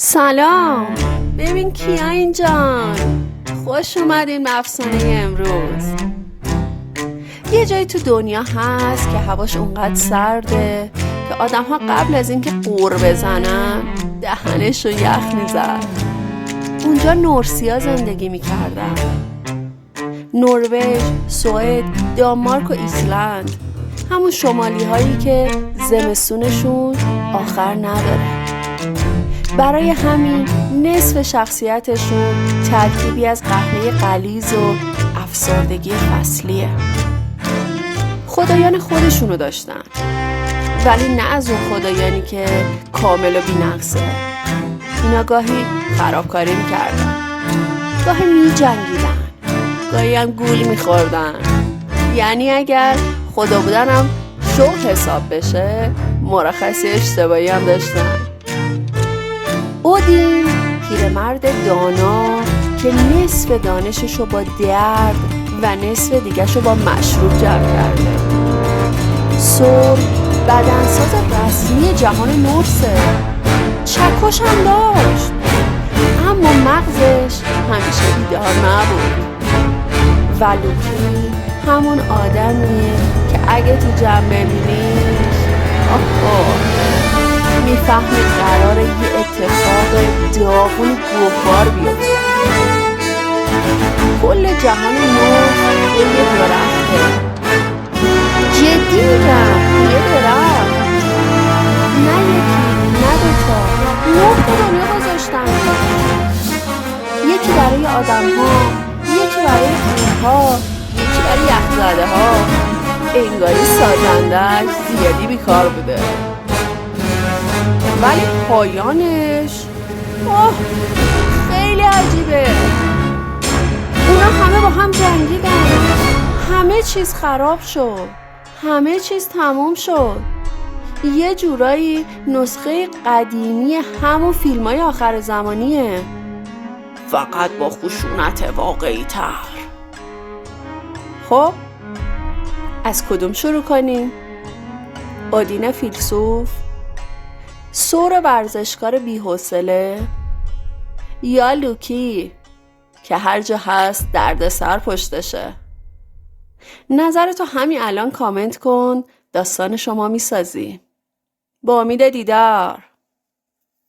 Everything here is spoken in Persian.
سلام، ببین کیا اینجان. خوش اومدین به افسانه امروز. یه جایی تو دنیا هست که هواش اونقدر سرده که آدم ها قبل از اینکه قور بزنن دهنش رو یخ میزد. اونجا نورسیا زندگی میکردن. نروژ، سوئد، دانمارک و ایسلند، همون شمالی هایی که زمستونشون آخر نداره. برای همین نصف شخصیتشون ترکیبی از قهوه غلیظ و افسردگی فصلیه. خدایان خودشونو داشتن، ولی نه از اون خدایانی که کامل و بی‌نقصه. اینا گاهی خرابکاری میکردن، گاهی میجنگیدن، گاهی هم گول میخوردن. یعنی اگر خدا بودنم شوق حساب بشه، مرخصی اشتباهی هم داشتن. اودین پیرمرد دانا که نصف دانششو با درد و نصف دیگهشو با مشروب جمع کرده. سور بدنساز رسمی جهان نورسه. چکش هم داشت، اما مغزش همیشه بیدار نبود. و لوکی همون آدمیه که اگه تو جمع ببینیش میفهمی قراره یه اتفاق داغون گوهبار بیفته. کل جهان نورس یه درخته. جدی میگم، یه درخت. نه یکی، نه دوتا، 9 تا دنیا گذاشتن. یکی برای آدم ها، یکی برای کوه‌ها، یکی برای یخزده ها. انگاری سازندش زیادی بیکار بوده. ولی پایانش خیلی عجیبه. اونا همه با هم جنگیدن، همه چیز خراب شد، همه چیز تموم شد. یه جورایی نسخه قدیمی همون فیلمای آخر زمانیه، فقط با خشونت واقعی تر. خب از کدوم شروع کنیم؟ اودین فیلسوف، سور ورزشکار بی‌حوصله، یا لوکی که هر جا هست درد سر پشتشه؟ نظرتو همین الان کامنت کن، داستان شما میسازی. با امید دیدار.